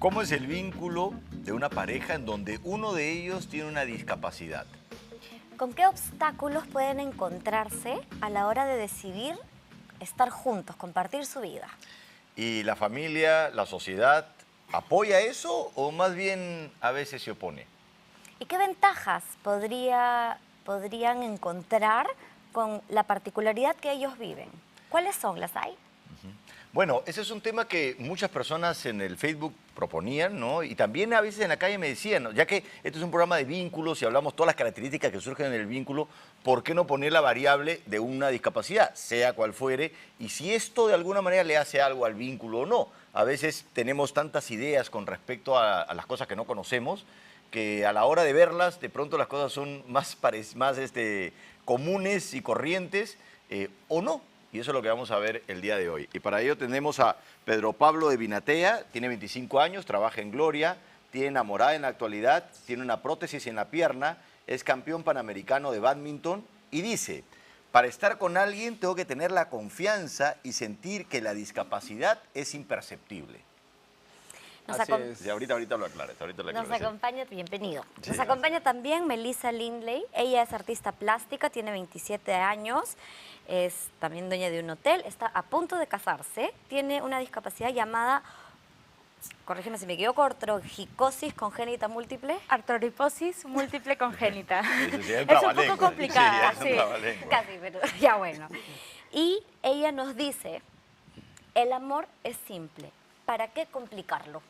¿Cómo es el vínculo de una pareja en donde uno de ellos tiene una discapacidad? ¿Con qué obstáculos pueden encontrarse a la hora de decidir estar juntos, compartir su vida? ¿Y la familia, la sociedad, apoya eso o más bien a veces se opone? ¿Y qué ventajas podrían encontrar con la particularidad que ellos viven? ¿Cuáles son? ¿Las hay? Bueno, ese es un tema que muchas personas en el Facebook proponían, ¿no? Y también a veces en la calle me decían, ¿no? Ya que este es un programa de vínculos y hablamos todas las características que surgen en el vínculo, ¿por qué no poner la variable de una discapacidad, sea cual fuere? Y si esto de alguna manera le hace algo al vínculo o no. A veces tenemos tantas ideas con respecto a las cosas que no conocemos, que a la hora de verlas, de pronto las cosas son más comunes y corrientes, o no. Y eso es lo que vamos a ver el día de hoy. Y para ello tenemos a Pedro Pablo de Vinatea, tiene 25 años, trabaja en Gloria, tiene enamorada en la actualidad, tiene una prótesis en la pierna, es campeón panamericano de bádminton y dice, para estar con alguien tengo que tener la confianza y sentir que la discapacidad es imperceptible. Nos Y ahorita lo aclaras. Nos acompaña, bienvenido. Sí, Nos acompaña también Melissa Lindley. Ella es artista plástica, tiene 27 años, es también dueña de un hotel, está a punto de casarse, tiene una discapacidad llamada, corrígeme si me equivoco, artrogicosis congénita múltiple. Artroriposis múltiple congénita. Es Es un poco complicada, Sí, sí. Casi, pero ya bueno. Y ella nos dice, el amor es simple, ¿para qué complicarlo?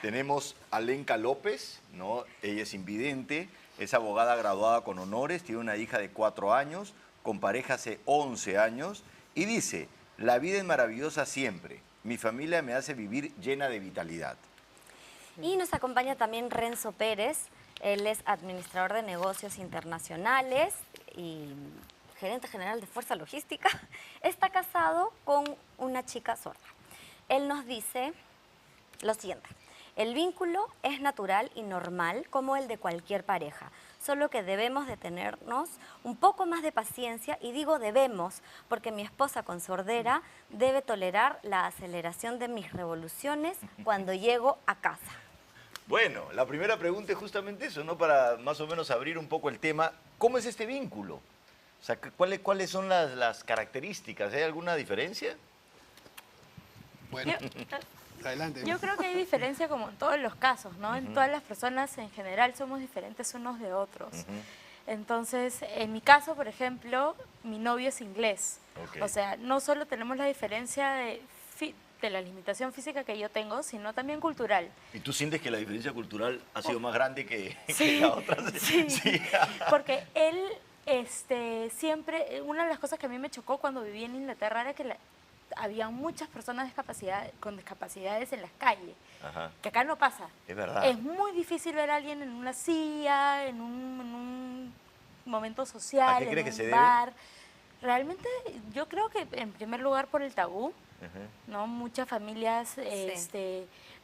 Tenemos a Lenka López, ¿no? Ella es invidente, es abogada graduada con honores, tiene una hija de 4 años, con pareja hace 11 años, y dice, la vida es maravillosa siempre, mi familia me hace vivir llena de vitalidad. Y nos acompaña también Renzo Pérez, él es administrador de negocios internacionales y gerente general de Fuerza Logística, está casado con una chica sorda. Él nos dice lo siguiente, el vínculo es natural y normal como el de cualquier pareja, solo que debemos de tenernos un poco más de paciencia, y digo debemos, porque mi esposa con sordera debe tolerar la aceleración de mis revoluciones cuando llego a casa. Bueno, la primera pregunta es justamente eso, ¿no? Para más o menos abrir un poco el tema, ¿cómo es este vínculo? O sea, ¿cuáles son las características? ¿Hay alguna diferencia? Bueno, adelante. Yo creo que hay diferencia como en todos los casos, ¿no? En todas las personas en general somos diferentes unos de otros. Entonces, en mi caso, por ejemplo, mi novio es inglés. Ok. O sea, no solo tenemos la diferencia de la limitación física que yo tengo, sino también cultural. ¿Y tú sientes que la diferencia cultural ha sido más grande que Sí, la otra? sí. Sí. Porque él siempre, una de las cosas que a mí me chocó cuando viví en Inglaterra era que había muchas personas con discapacidades en las calles, Ajá. que acá no pasa. Es verdad. Es muy difícil ver a alguien en una silla, en un momento social, ¿A qué crees en que se un debe? bar. Realmente yo creo que en primer lugar por el tabú, ¿no? Muchas familias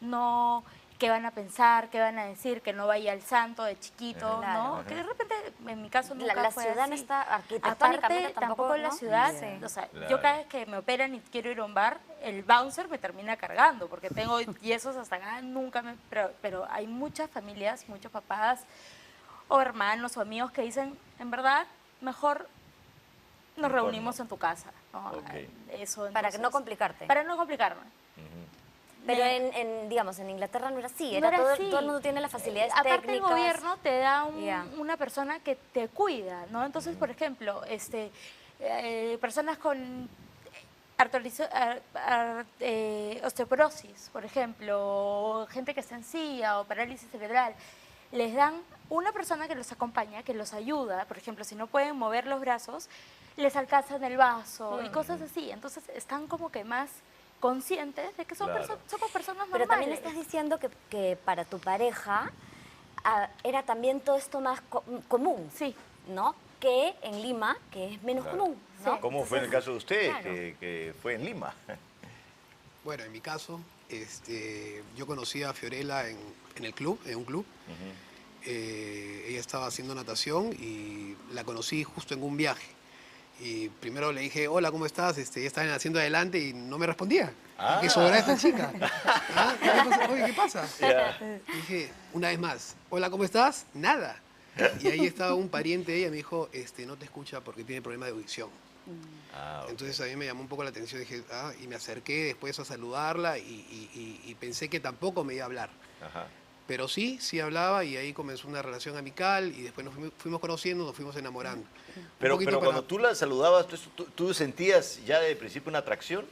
no, ¿qué van a pensar? ¿Qué van a decir? Que no vaya al santo de chiquito, Claro. ¿no? Que de repente, en mi caso, nunca La fue ciudad así. no está arquitectónicamente Aparte, tampoco en la ¿no? ciudad, Sí. o sea, Claro. yo cada vez que me operan y quiero ir a un bar, el bouncer me termina cargando, porque tengo yesos hasta acá, pero hay muchas familias, muchos papás o hermanos o amigos que dicen, en verdad, mejor nos Mejor reunimos no. en tu casa, ¿no? Ok. Eso, Para entonces, no complicarte. Para no complicarme. Pero Me- digamos, en Inglaterra no era así, No era era todo así. el mundo tiene las facilidades Aparte técnicas. el gobierno te da Ya. una persona que te cuida, ¿no? Entonces, por ejemplo, personas con osteoporosis, por ejemplo, o gente que está en silla o parálisis cerebral, les dan una persona que los acompaña, que los ayuda, por ejemplo, si no pueden mover los brazos, les alcanzan el vaso y cosas así. Entonces están como que más conscientes de que Claro. somos personas normales. Pero también estás diciendo que para tu pareja era también todo esto más común, Sí. ¿no? Que en Lima, que es menos Claro. común, ¿no? ¿Cómo fue en el caso de usted, claro. que fue en Lima? Bueno, en mi caso, yo conocí a Fiorella en el club, en un club. Ella estaba haciendo natación y la conocí justo en un viaje. Y primero le dije, hola, ¿cómo estás? Ya estaban haciendo adelante y no me respondía. Ah. ¿Qué sobra esta chica? ¿Ah? ¿Qué pasa? Oye, ¿qué pasa? Ya. Dije, una vez más, hola, ¿cómo estás? Nada. Y ahí estaba un pariente de ella, me dijo, no te escucha porque tiene problema de audición. Ah, ok. Entonces a mí me llamó un poco la atención, dije, y me acerqué después a saludarla y pensé que tampoco me iba a hablar. Ajá. Pero sí hablaba y ahí comenzó una relación amical y después nos fuimos conociendo, nos fuimos enamorando. Un Pero poquito cuando tú la saludabas, ¿tú sentías ya de principio una atracción?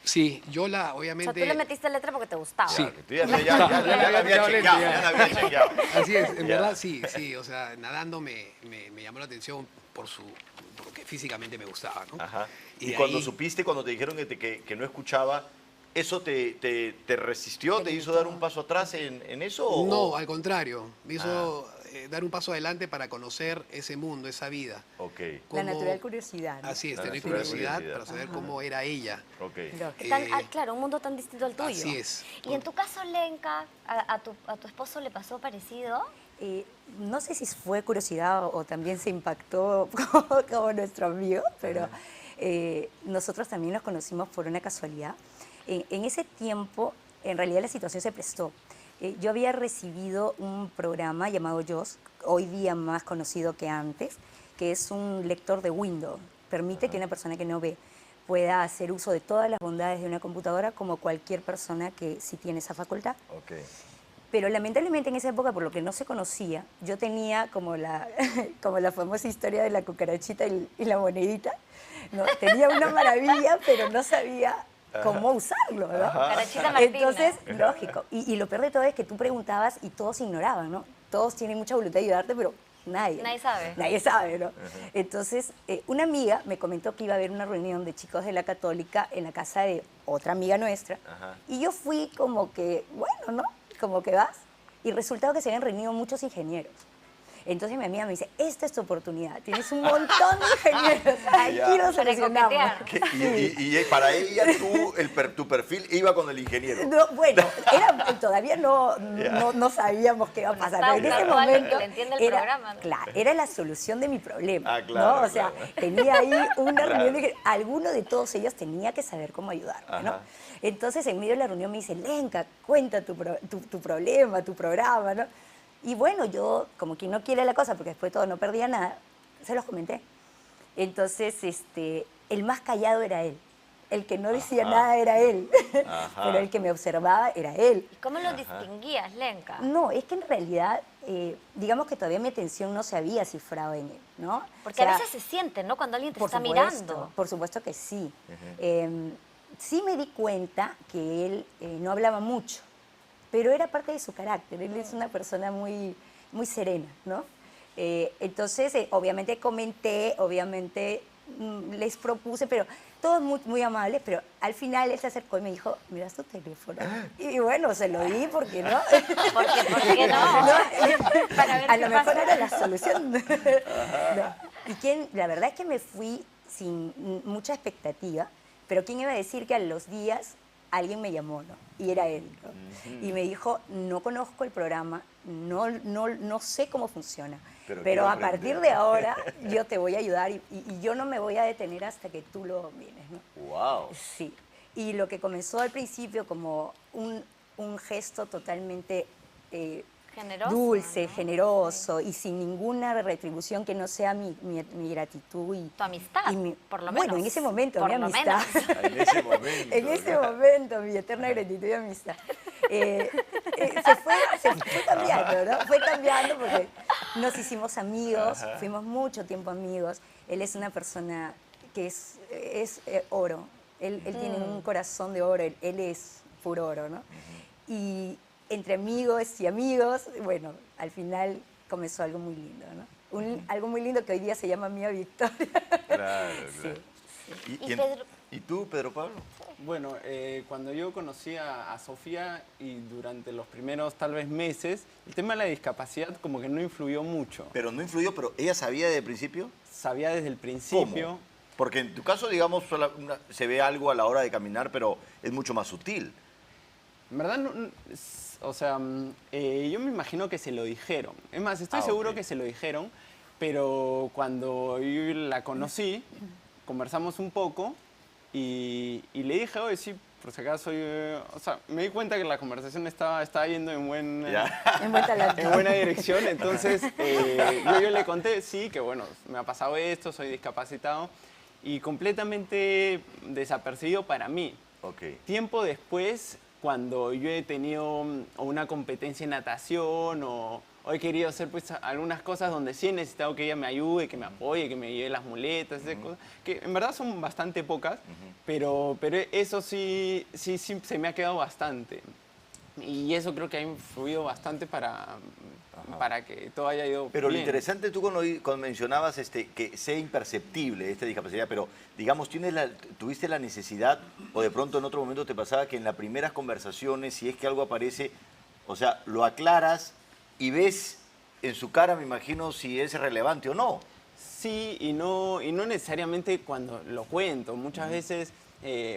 Sí, yo O la, sea, obviamente... tú le metiste letra porque te gustaba. Sí. Ya, que tú ya la había chequeado, ya la había chequeado. Así es, en Ya. verdad sí, o sea, nadando me llamó la atención porque físicamente me gustaba, ¿no? Ajá. Y Y cuando ahí- supiste, cuando te dijeron que no escuchaba, ¿eso te resistió, te hizo dar un paso atrás en eso? No, al contrario, me hizo dar un paso adelante para conocer ese mundo, esa vida. Ok, La Cómo- natural curiosidad, ¿no? Así es, La tener natural curiosidad curiosidad. para saber cómo era ella. ok. Claro, un mundo tan distinto al tuyo. Así es. Y en tu caso, Lenka, ¿a tu esposo le pasó parecido? No sé si fue curiosidad o también se impactó como nuestro amigo, pero nosotros también nos conocimos por una casualidad. En ese tiempo, en realidad la situación se prestó. Yo había recibido un programa llamado JAWS, hoy día más conocido que antes, que es un lector de Windows. Permite que una persona que no ve pueda hacer uso de todas las bondades de una computadora como cualquier persona que sí tiene esa facultad. Ok. Pero lamentablemente en esa época, por lo que no se conocía, yo tenía como la famosa historia de la cucarachita y la monedita. ¿No? Tenía una maravilla, pero no sabía cómo usarlo, ¿no? Cucarachita Martina. Entonces, lógico. Y lo peor de todo es que tú preguntabas y todos ignoraban, ¿no? Todos tienen mucha voluntad de ayudarte, pero nadie. Nadie sabe. Nadie sabe, ¿no? Entonces, una amiga me comentó que iba a haber una reunión de chicos de la Católica en la casa de otra amiga nuestra. Ajá. Y yo fui como que, bueno, ¿no? Como que vas. Y resultado que se habían reunido muchos ingenieros. Entonces mi amiga me dice, esta es tu oportunidad, tienes un montón de ingenieros, aquí Ya. los Para seleccionamos. coquetear. Y para ella tu perfil iba con el ingeniero. No, bueno, todavía no sabíamos qué iba a pasar. Estaba Pero en ese buscando a alguien momento que le entienda el era, programa, ¿no? claro, era la solución de mi problema. Ah, claro, ¿no? O sea, claro. tenía ahí una Claro. reunión de que alguno de todos ellos tenía que saber cómo ayudarme. ¿no? Ajá. Entonces, en medio de la reunión me dice, Lenka, cuenta tu problema, tu programa. ¿no? Y bueno, yo, como quien no quiere la cosa, porque después de todo no perdía nada, se los comenté. Entonces, el más callado era él. El que no decía Ajá. nada era él. Ajá. Pero el que me observaba era él. ¿Y cómo lo distinguías, Lenka? No, es que en realidad, digamos que todavía mi atención no se había cifrado en él, ¿no? Porque O sea, a veces se siente, ¿no? Cuando alguien te por está supuesto, mirando. por supuesto que sí. Sí me di cuenta que él no hablaba mucho, pero era parte de su carácter. Él es una persona muy, muy serena, ¿no? Entonces, obviamente comenté, obviamente les propuse, pero todos muy, muy amables, pero al final él se acercó y me dijo, ¿me das tu teléfono? Y bueno, se lo di, porque no. ¿Por qué no? Para ver A qué lo mejor pasa. era la solución. No. La verdad es que me fui sin mucha expectativa, pero ¿quién iba a decir que a los días alguien me llamó, ¿no? Y era él, ¿no? Y me dijo, no conozco el programa, no sé cómo funciona, Pero pero quiero a aprender". partir de ahora yo te voy a ayudar y yo no me voy a detener hasta que tú lo domines, ¿no? Wow. Sí. Y lo que comenzó al principio como un gesto totalmente Generoso, dulce, ¿no? generoso y sin ninguna retribución que no sea mi gratitud y Tu amistad, por lo menos. Bueno, en ese momento Por mi lo amistad. menos. En ese momento. En ese momento, mi eterna gratitud y amistad. Se fue cambiando, ¿no? Fue cambiando porque nos hicimos amigos, fuimos mucho tiempo amigos. Él es una persona que es oro. Él tiene un corazón de oro, él es puro oro, ¿no? Y entre amigos y amigos, bueno, al final comenzó algo muy lindo, ¿no? Algo muy lindo que hoy día se llama Mía Victoria. Claro, Sí. claro. Y Pedro- ¿Y tú, Pedro Pablo? Bueno, cuando yo conocí a Sofía y durante los primeros tal vez meses, el tema de la discapacidad como que no influyó mucho. Pero no influyó, pero ella sabía desde el principio. Sabía desde el principio. ¿Cómo? Porque en tu caso, digamos, se ve algo a la hora de caminar, pero es mucho más sutil. En verdad, o sea, yo me imagino que se lo dijeron. Es más, estoy seguro ok. que se lo dijeron. pero cuando yo la conocí, conversamos un poco y le dije, oye, sí, por si acaso, o sea, me di cuenta que la conversación estaba yendo en buena dirección, entonces yo le conté, sí, que bueno, me ha pasado esto, soy discapacitado, y completamente desapercibido para mí. Ok. Tiempo después, cuando yo he tenido una competencia en natación o he querido hacer pues algunas cosas donde sí he necesitado que ella me ayude, que me apoye, que me lleve las muletas, esas cosas, que en verdad son bastante pocas, pero eso sí se me ha quedado bastante. Y eso creo que ha influido bastante para que todo haya ido Pero bien. lo interesante, tú cuando mencionabas que sea imperceptible esta discapacidad, pero digamos, ¿tuviste la necesidad o de pronto en otro momento te pasaba que en las primeras conversaciones, si es que algo aparece, o sea, lo aclaras y ves en su cara, me imagino, si es relevante o no? Sí, y no necesariamente cuando lo cuento. Muchas veces,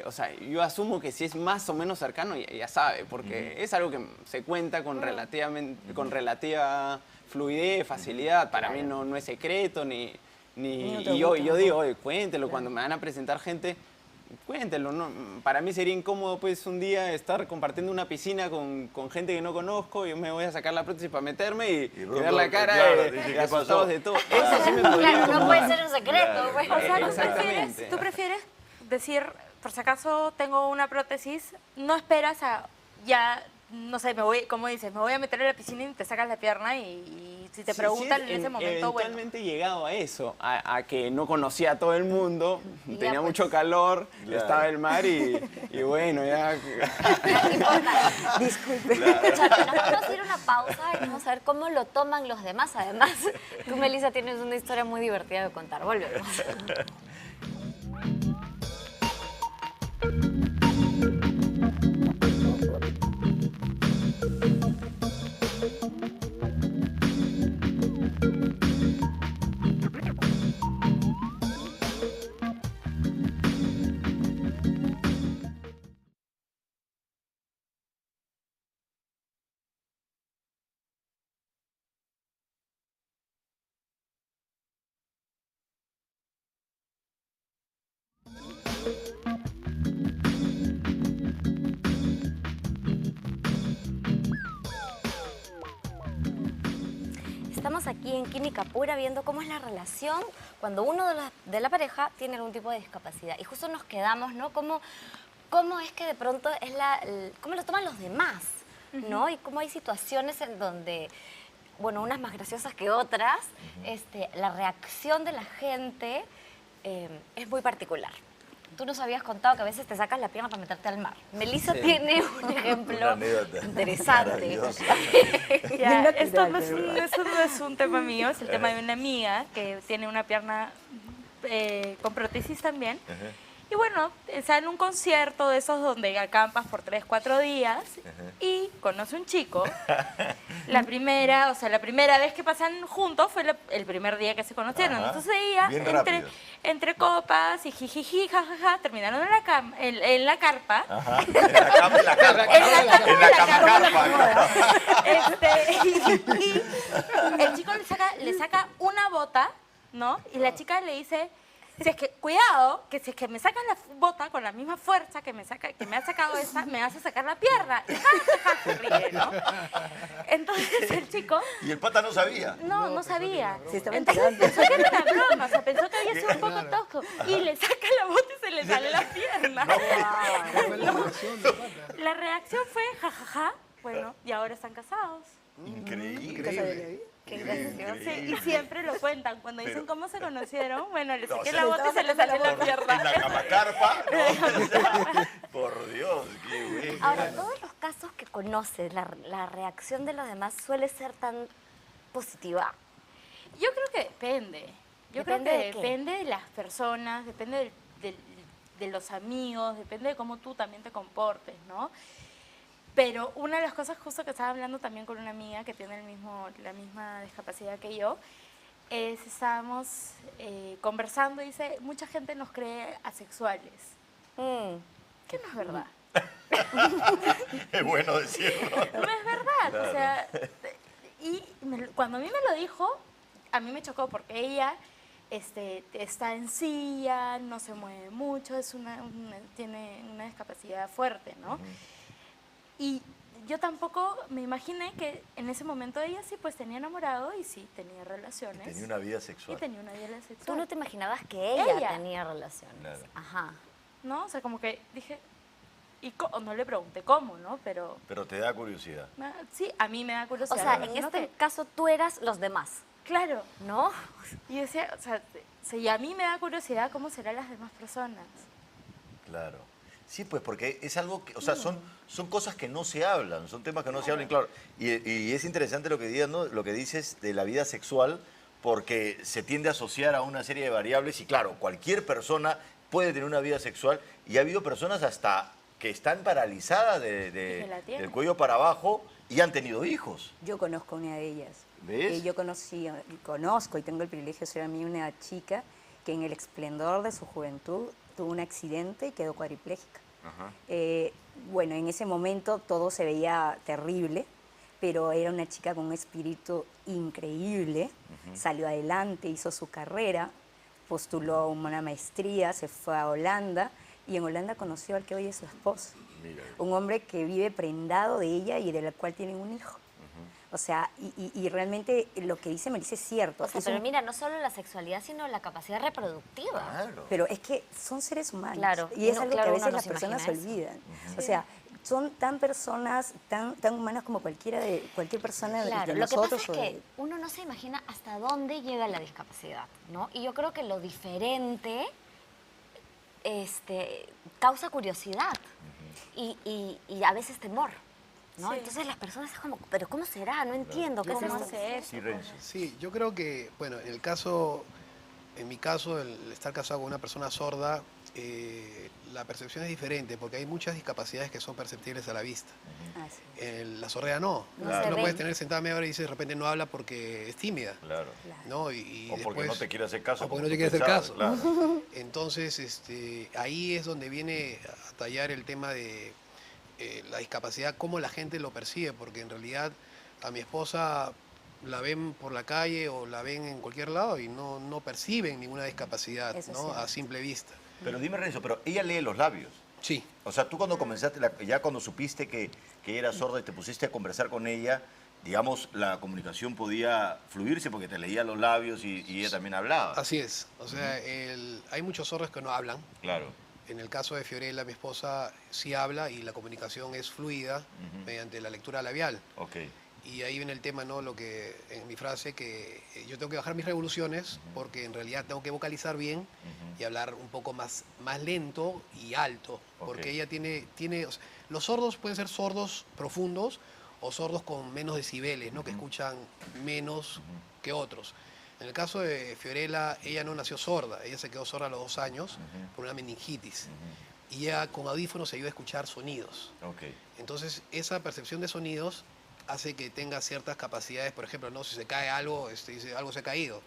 o sea, yo asumo que si es más o menos cercano, ya sabe, porque es algo que se cuenta con relativa fluidez, facilidad. Para mí no es secreto, y yo digo, oye, cuéntelo. Cuando me van a presentar gente, cuéntelo, ¿no? Para mí sería incómodo pues un día estar compartiendo una piscina con gente que no conozco, yo me voy a sacar la prótesis para meterme y ver la cara claro, de asustados de todo. Eso sí me podría Claro, no incomodar. puede ser un secreto. Pues. O sea, Exactamente. ¿tú prefieres decir, por si acaso tengo una prótesis, no esperas a ya, no sé, como dices, me voy a meter en la piscina y te sacas la pierna y si te preguntan en ese momento, bueno. Eventualmente he llegado a eso, a que no conocía a todo el mundo, Y ya, tenía pues. mucho calor, Claro. estaba el mar y bueno, ya... No importa. Disculpe. Escúchame, nos vamos a ir a una pausa y vamos a ver cómo lo toman los demás. Además, tú, Melissa, tienes una historia muy divertida de contar. Volvemos. Estamos aquí en Química Pura viendo cómo es la relación cuando uno de la pareja tiene algún tipo de discapacidad. Y justo nos quedamos, ¿no? ¿Cómo es que de pronto es cómo lo toman los demás, ¿no? Y cómo hay situaciones en donde, bueno, unas más graciosas que otras, la reacción de la gente es muy particular. Tú nos habías contado que a veces te sacas la pierna para meterte al mar. Melissa tiene un ejemplo Una anécdota interesante. maravillosa. Ya, Bien esto natural, esto no es un tema mío, es el tema de una amiga que tiene una pierna con prótesis también. Y bueno, está en un concierto de esos donde acampas por 3, 4 días y conoce un chico. La primera vez que pasan juntos fue el primer día que se conocieron. Ajá. Entonces ella, Bien rápido. entre copas y jijiji, jajaja, terminaron en la carpa. Ajá. En la cama, en la carpa. En la cama carpa. Y el chico le saca una bota, ¿no? Y la chica le dice, si es que, cuidado, que si es que me sacas la bota con la misma fuerza que me ha sacado esa, me vas a sacar la pierna. Y se ríe, ¿no? Entonces el chico Y el pata no sabía. no sabía. Se estaba Entonces enterando. pensó que era una broma, o sea, pensó que había sido un poco tosco. Y le saca la bota y se le sale la pierna. Fue la reacción de pata. La reacción fue, jajaja, bueno, y ahora están casados. Increíble. Qué gracioso. Sí, y siempre lo cuentan. Cuando dicen cómo se conocieron, bueno, le saqué se la le bota y se le salió la En la pierna. cama carpa. ¿No? Por Dios, qué bueno. Ahora, todos los casos que conoces, la reacción de los demás suele ser tan positiva. Yo creo que depende. Yo creo ¿Depende que de qué? depende de las personas, depende de los amigos, depende de cómo tú también te comportes, ¿no? Pero una de las cosas justo que estaba hablando también con una amiga que tiene la misma discapacidad que yo, es estábamos conversando y dice, mucha gente nos cree asexuales, que no es verdad. Es bueno decirlo. No es verdad, o sea, y cuando a mí me lo dijo, a mí me chocó porque ella está en silla, no se mueve mucho, tiene una discapacidad fuerte, ¿no? Y yo tampoco me imaginé que en ese momento ella sí pues tenía enamorado y sí tenía relaciones. Tenía una vida sexual. Y tenía una vida sexual. Tú no te imaginabas que ella Ella. tenía relaciones. Claro. Ajá. ¿No? O sea, como que dije, no le pregunté cómo, ¿no? Pero Pero te da curiosidad. sí, a mí me da O curiosidad. sea, en Imagino este que- caso tú eras los demás, Claro. ¿no? Y yo decía, o sea, si a mí me da curiosidad, ¿cómo serán las demás personas? Claro. Sí, pues porque es algo que, o sea, son cosas que no se hablan, son temas que no se hablan, claro. Y es interesante lo que dices, ¿no? Lo que dices de la vida sexual, porque se tiende a asociar a una serie de variables y claro, cualquier persona puede tener una vida sexual y ha habido personas hasta que están paralizadas que la tienen. del cuello para abajo y han tenido hijos. Yo conozco una de ellas. ¿Ves? Yo conozco y tengo el privilegio de ser a mí una chica que en el esplendor de su juventud tuvo un accidente y quedó cuadriplégica. Ajá. Bueno, en ese momento todo se veía terrible, pero era una chica con un espíritu increíble, salió adelante, hizo su carrera, postuló a una maestría, se fue a Holanda y en Holanda conoció al que hoy es su esposo. Mira. Un hombre que vive prendado de ella y del cual tienen un hijo. O sea, y realmente lo que dice Melissa es cierto. O sea, Es pero un- mira, no solo la sexualidad, sino la capacidad reproductiva. Claro. Pero es que son seres humanos. Claro, Y es uno- algo claro, que a uno veces no las se personas se imagina eso. olvidan. O sea, son tan personas, tan humanas como cualquier persona Claro, de lo que pasa nosotros. es o que de- uno no se imagina hasta dónde llega la discapacidad, ¿no? Y yo creo que lo diferente causa curiosidad y a veces temor, ¿no? Sí. Entonces las personas es como, ¿pero cómo será? No entiendo, ¿qué es ¿Cómo esto? hace eso? Sí, Renzo. Sí, yo creo que, bueno, en mi caso, el estar casado con una persona sorda, la percepción es diferente porque hay muchas discapacidades que son perceptibles a la vista. Así es. La sordera no. No Tú se no ven. puedes tener sentada media hora y dices de repente no habla porque es tímida. Claro. ¿No? Y O porque después- no te quiere hacer caso. o porque como no te tú quiere hacer pensabas, caso. Claro. Entonces, ahí es donde viene a tallar el tema de la discapacidad, cómo la gente lo percibe, porque en realidad a mi esposa la ven por la calle o la ven en cualquier lado y no perciben ninguna discapacidad, Eso es ¿no? cierto. A simple vista. Pero dime, Renzo, pero ella lee los labios. Sí, O sea, tú cuando comenzaste, ya cuando supiste que era sorda y te pusiste a conversar con ella, digamos, la comunicación podía fluirse porque te leía los labios y ella también hablaba. así es. O sea, hay muchos sordos que no hablan. Claro. En el caso de Fiorella, mi esposa sí habla y la comunicación es fluida mediante la lectura labial. Ok. Y ahí viene el tema, ¿no? Lo que en mi frase, que yo tengo que bajar mis revoluciones porque en realidad tengo que vocalizar bien y hablar un poco más lento y alto. Porque Ok. ella tiene o sea, los sordos pueden ser sordos profundos o sordos con menos decibeles, ¿no? Que escuchan menos que otros. En el caso de Fiorella, ella no nació sorda, ella se quedó sorda a los 2 años por una meningitis. Y ella con audífonos se ayuda a escuchar sonidos. Ok. Entonces, esa percepción de sonidos hace que tenga ciertas capacidades, por ejemplo, no si se cae algo, dice algo se ha caído.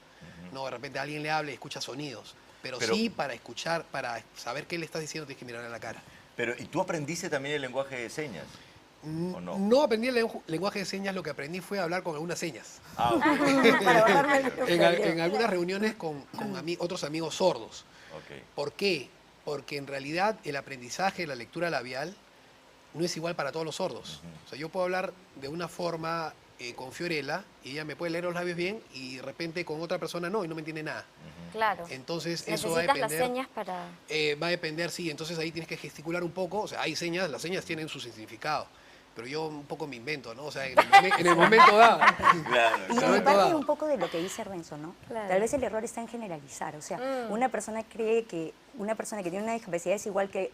No, de repente alguien le habla y escucha sonidos. Pero sí, para escuchar, para saber qué le estás diciendo, tienes que mirarle a la cara. Pero, ¿y tú aprendiste también el lenguaje de señas? ¿O no? No aprendí el lenguaje de señas, lo que aprendí fue hablar con algunas señas. Ah, ok. Para bajarme el En algunas reuniones con otros amigos sordos. Ok. ¿Por qué? Porque en realidad el aprendizaje, la lectura labial, no es igual para todos los sordos. O sea, yo puedo hablar de una forma con Fiorella y ella me puede leer los labios bien y de repente con otra persona no y no me entiende nada. Claro. Entonces eso va a Necesitas las depender. señas para... Va a depender, sí, entonces ahí tienes que gesticular un poco, o sea, hay señas, las señas tienen su significado, pero yo un poco me invento, ¿no? O sea, en el momento dado. Claro. Y Claro, en parte toda. un poco de lo que dice Renzo, ¿no? Claro. Tal vez el error está en generalizar. O sea, una persona cree que una persona que tiene una discapacidad es igual que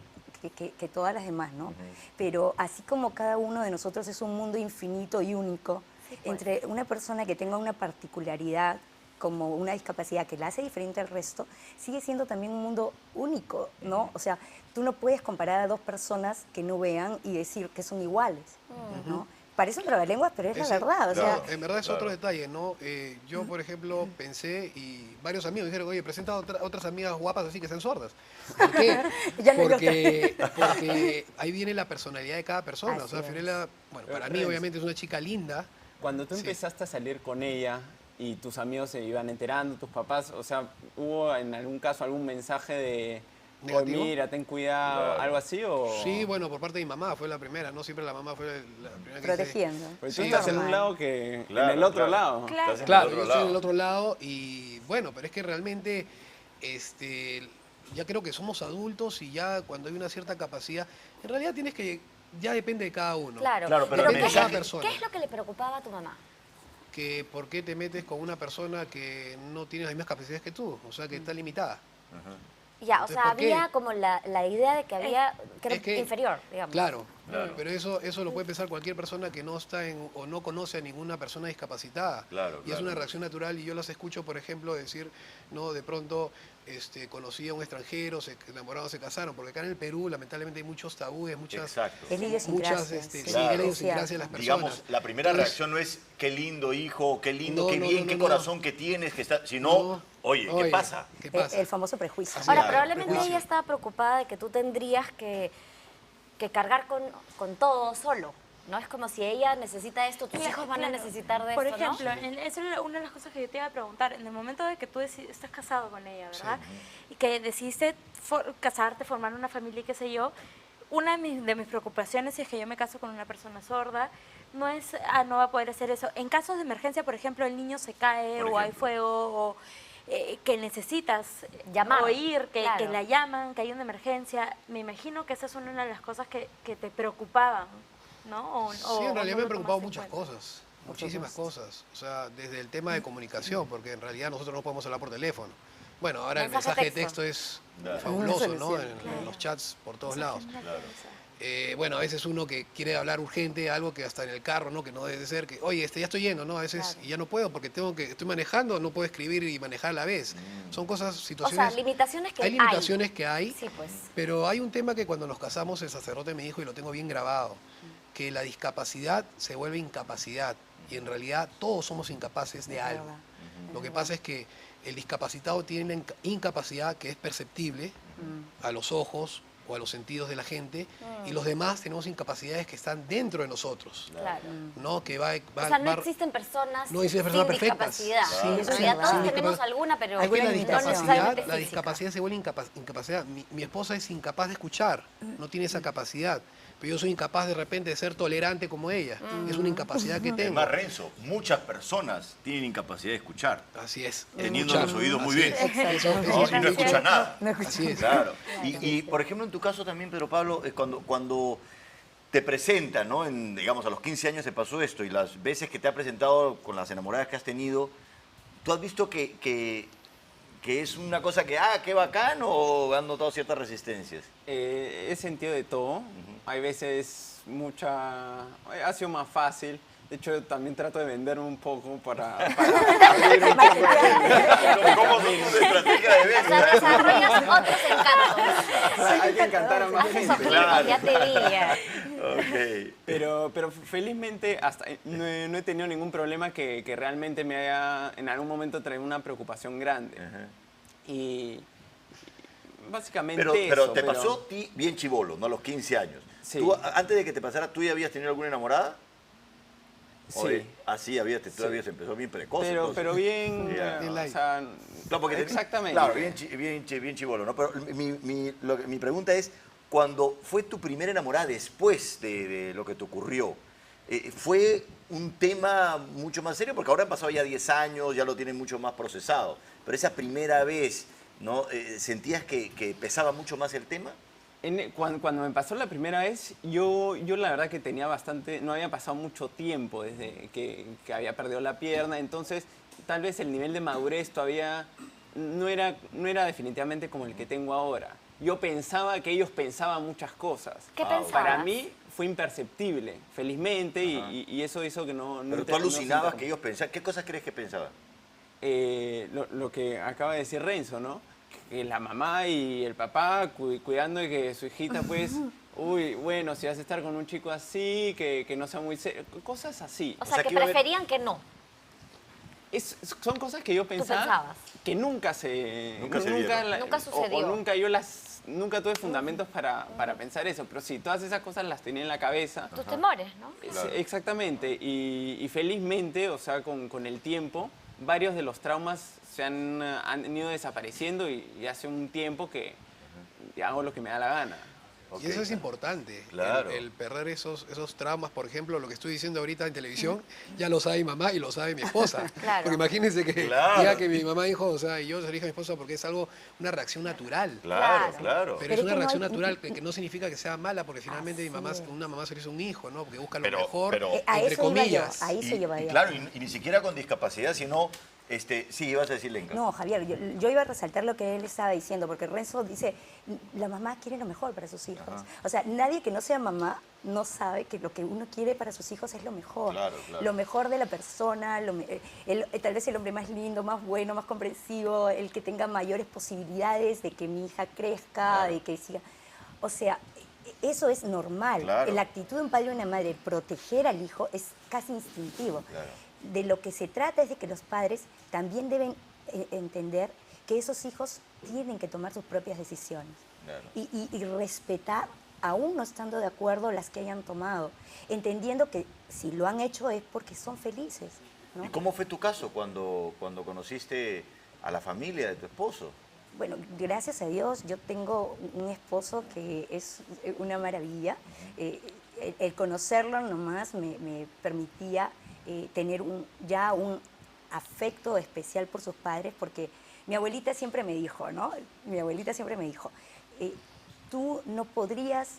todas las demás, ¿no? Pero así como cada uno de nosotros es un mundo infinito y único, entre una persona que tenga una particularidad como una discapacidad que la hace diferente al resto, sigue siendo también un mundo único, ¿no? O sea, tú no puedes comparar a dos personas que no vean y decir que son iguales, ¿no? Parecen trabalenguas, pero es la verdad, o sea... En verdad es Claro. otro detalle, ¿no? Yo, por ejemplo, pensé y varios amigos dijeron, oye, presenta otras amigas guapas así que sean sordas. ¿Por qué? Ya no porque ahí viene la personalidad de cada persona. O sea, Así es. Fiorella, bueno, para mí Renzo. obviamente es una chica linda. Cuando tú Sí. empezaste a salir con ella, y tus amigos se iban enterando, tus papás, o sea, ¿hubo en algún caso algún mensaje de, oye, ¿Negativo? mira, ten cuidado, Claro. algo así? O... Sí, bueno, por parte de mi mamá fue la primera, no siempre la mamá fue la primera que dice- Protegiendo. Porque Sí, tú estás en normal. un lado que Claro, en el otro claro. lado. Claro. Estás en Claro, el yo otro estoy en lado. el otro lado y bueno, pero es que realmente ya creo que somos adultos y ya cuando hay una cierta capacidad, en realidad ya depende de cada uno. Claro, Claro, pero el ¿qué, mensaje- es, persona. qué es lo que le preocupaba a tu mamá? Que por qué te metes con una persona que no tiene las mismas capacidades que tú, o sea, que está limitada. Ya, o Entonces, sea, ¿por qué? había como la idea de que había, que era Es que- inferior, digamos. Claro, Claro. pero eso lo puede pensar cualquier persona que no está o no conoce a ninguna persona discapacitada. Claro, Y es claro. una reacción natural y yo las escucho, por ejemplo, decir, no, de pronto conocí a un extranjero, se enamoraron, se casaron, porque acá en el Perú lamentablemente hay muchos tabúes, Exacto. Es la idiosincrasia. muchas sí. sí, Claro. es la idiosincrasia de las personas. Digamos, la primera Entonces, reacción no es qué lindo hijo, qué lindo, No, qué no, bien, no, qué no, corazón que tienes, que está, sino, no, oye, ¿qué oye, pasa? ¿Qué pasa? El famoso prejuicio. Así Ahora, Claro, probablemente prejuicio. ella estaba preocupada de que tú tendrías que cargar con todo solo, ¿no? Es como si ella necesita esto, tus Claro, hijos van a claro. necesitar de Por esto, ¿no? ejemplo, esa era una de las cosas que yo te iba a preguntar. En el momento de que tú estás casado con ella, ¿verdad? Y que decidiste casarte, formar una familia y qué sé yo, una de mis preocupaciones, si es que yo me caso con una persona sorda, no es, no va a poder hacer eso. En casos de emergencia, por ejemplo, el niño se cae Por o hay ejemplo. fuego o que necesitas Llamar, oír, que claro. la llaman, que hay una emergencia, me imagino que esa es una de las cosas que te preocupaban, ¿no? Sí, O en realidad no me lo han preocupado tomaste en muchas cuenta. cosas, muchísimas cosas. O sea, desde el tema de comunicación, porque en realidad nosotros no podemos hablar por teléfono. Bueno, ahora el Mensaje mensaje de texto. texto es Claro. fabuloso, Una ¿no? solución. En los chats por todos lados. Claro. Bueno, a veces uno que quiere hablar urgente, algo que hasta en el carro, ¿no? Que no debe de ser, que, oye, ya estoy yendo, ¿no? A veces Claro. y ya no puedo porque estoy manejando, no puedo escribir y manejar a la vez. Son cosas, O situaciones... sea, limitaciones que hay limitaciones que hay, Sí, pues. pero hay un tema que cuando nos casamos el sacerdote me dijo y lo tengo bien grabado, que la discapacidad se vuelve incapacidad y en realidad todos somos incapaces de algo. verdad. Lo que pasa es que el discapacitado tiene una incapacidad que es perceptible a los ojos o a los sentidos de la gente y los demás tenemos incapacidades que están dentro de nosotros, Claro. ¿no? Que va, O sea, no existen personas no existen personas sin perfectas. discapacidad. Sí, en eso es realidad verdad. todos Sin tenemos discapacidad. alguna, pero Es que la no discapacidad, necesariamente la física. discapacidad se vuelve incapacidad. Mi esposa es incapaz de escuchar, no tiene esa capacidad. Pero yo soy incapaz de repente de ser tolerante como ella. Es una incapacidad que Es tengo. más, Renzo, muchas personas tienen incapacidad de escuchar, Así es. teniendo Escuchar. los oídos muy Así bien. es. Exacto. Eso ¿no? Y no significa- escucha nada. No escucha. Así es. Claro. Y, por ejemplo, en tu caso también, Pedro Pablo, cuando te presentan, ¿no? Digamos, a los 15 años te pasó esto y las veces que te ha presentado con las enamoradas que has tenido, ¿tú has visto que es una cosa que, qué bacán o han notado ciertas resistencias? He sentido de todo. Hay veces ha sido más fácil. De hecho, yo también trato de venderme un poco para abrir un poco. ¿Cómo son tus estrategias de O sea, venta? desarrollas otros encantos. Hay que encantar a más Haces gente. ojitos, Claro. ya te vi. ya. Ok. Pero felizmente hasta no he tenido ningún problema que realmente me haya en algún momento traído una preocupación grande. Y básicamente Pero eso. te pasó a ti bien chivolo, ¿no? A los 15 años. Sí. ¿Tú, antes de que te pasara, tú ya habías tenido alguna enamorada? Sí. Sí, tú habías empezado bien precoz. Pero entonces. bien, Ya. Bien o light. sea, Claro, porque exactamente. Claro, bien chivolo, ¿no? Pero mi pregunta es, cuando fue tu primera enamorada después de lo que te ocurrió, ¿fue un tema mucho más serio? Porque ahora han pasado ya 10 años, ya lo tienen mucho más procesado. Pero esa primera vez, ¿no? ¿Sentías que pesaba mucho más el tema? Cuando me pasó la primera vez, yo la verdad que tenía no había pasado mucho tiempo desde que había perdido la pierna, entonces tal vez el nivel de madurez todavía no era definitivamente como el que tengo ahora. Yo pensaba que ellos pensaban muchas cosas. ¿Qué pensabas? Para mí fue imperceptible, felizmente, y eso hizo que no... Pero tú alucinabas que ellos pensaban. ¿Qué cosas crees que pensaban? Lo que acaba de decir Renzo, ¿no? Que la mamá y el papá cuidando de que su hijita, pues, uy, bueno, si vas a estar con un chico así, que no sea muy serio, cosas así. O sea, sea, que que iba a haber- preferían que no. Son cosas que yo pensaba pensabas. que nunca se... Nunca se dieron. Nunca sucedió. Nunca tuve fundamentos para pensar eso, pero sí, todas esas cosas las tenía en la cabeza. Tus temores, ¿no? Claro. Exactamente, y felizmente, o sea, con el tiempo, varios de los traumas han ido desapareciendo y hace un tiempo que hago lo que me da la gana. Ok. Y eso es importante, Claro. el perder esos traumas, por ejemplo, lo que estoy diciendo ahorita en televisión, ya lo sabe mi mamá y lo sabe mi esposa. Claro. Porque imagínense que Claro. diga que mi mamá dijo, o sea, y yo se lo dije a mi esposa porque es algo, una reacción natural. Claro, Claro. claro. Pero Pero es es una que no reacción hay- natural que no significa que sea mala, porque finalmente mi mamá, Así es. una mamá se le hizo un hijo, ¿no? Porque busca lo Pero- mejor, pero- A entre eso iba yo, comillas. a eso iba Y yo. claro, y ni siquiera con discapacidad, sino, sí, ibas a decir, Lenka. No, Javier, yo iba a resaltar lo que él estaba diciendo, porque Renzo dice, la mamá quiere lo mejor para sus hijos. Ajá. O sea, nadie que no sea mamá no sabe que lo que uno quiere para sus hijos es lo mejor. Claro, claro. Lo mejor de la persona, tal vez el hombre más lindo, más bueno, más comprensivo, el que tenga mayores posibilidades de que mi hija crezca, Claro. de que siga... O sea, eso es normal. Claro. La actitud de un padre y una madre, proteger al hijo, es casi instintivo. Claro. De lo que se trata es de que los padres también deben entender que esos hijos tienen que tomar sus propias decisiones Claro. y respetar, aún no estando de acuerdo, las que hayan tomado, entendiendo que si lo han hecho es porque son felices, ¿no? ¿Y cómo fue tu caso cuando conociste a la familia de tu esposo? Bueno, gracias a Dios yo tengo un esposo que es una maravilla. El conocerlo nomás me permitía tener ya un afecto especial por sus padres, porque mi abuelita siempre me dijo, ¿no? Mi abuelita siempre me dijo, tú no podrías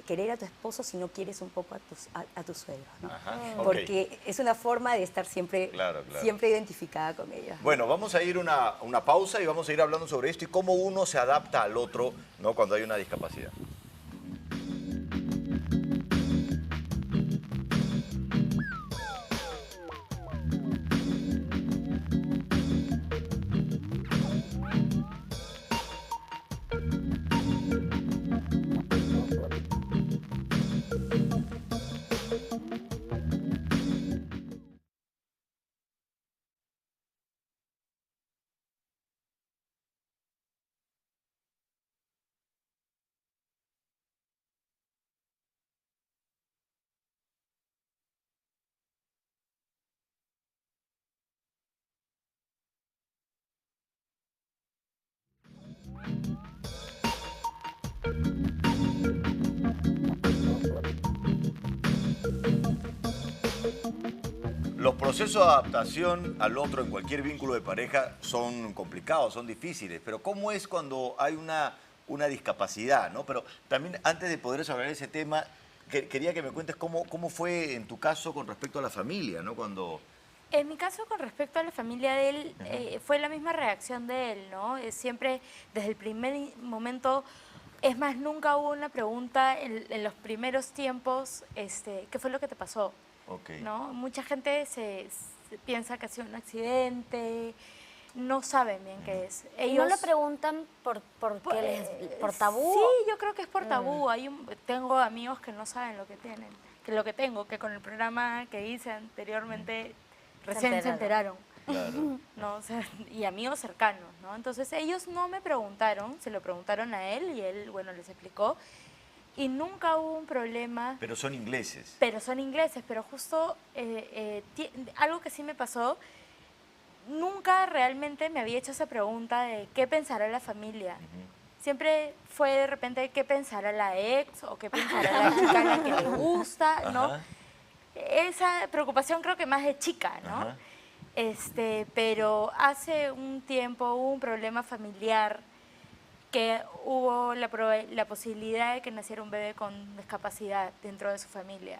querer a tu esposo si no quieres un poco a tus suegros, ¿no? Ajá, ok. Porque es una forma de estar siempre, Claro, claro. siempre identificada con ellos. Bueno, vamos a ir una pausa y vamos a ir hablando sobre esto y cómo uno se adapta al otro, ¿no? Cuando hay una discapacidad. Los procesos de adaptación al otro en cualquier vínculo de pareja son complicados, son difíciles, pero ¿cómo es cuando hay una discapacidad, ¿no? Pero también antes de poder hablar de ese tema, quería que me cuentes cómo fue en tu caso con respecto a la familia, ¿no? En mi caso, con respecto a la familia de él, fue la misma reacción de él, ¿no? Siempre, desde el primer momento, es más, nunca hubo una pregunta en los primeros tiempos, ¿qué fue lo que te pasó? Ok. ¿No? Mucha gente se piensa que ha sido un accidente, no saben bien qué es. ¿Y no lo preguntan por tabú? Sí, yo creo que es por tabú. Tengo amigos que no saben lo que tienen, que lo que tengo, que con el programa que hice anteriormente recién se enteraron. Claro. ¿No? O sea, y amigos cercanos, ¿no? Entonces ellos no me preguntaron, se lo preguntaron a él y él, bueno, les explicó. Y nunca hubo un problema. Pero son ingleses. Pero son ingleses, pero justo algo que sí me pasó, nunca realmente me había hecho esa pregunta de qué pensará la familia. Siempre fue de repente qué pensará la ex o qué pensará la chica a la que le gusta, ¿no? Ajá. Esa preocupación creo que más de chica, ¿no? Ajá. Pero hace un tiempo hubo un problema familiar que hubo la posibilidad de que naciera un bebé con discapacidad dentro de su familia.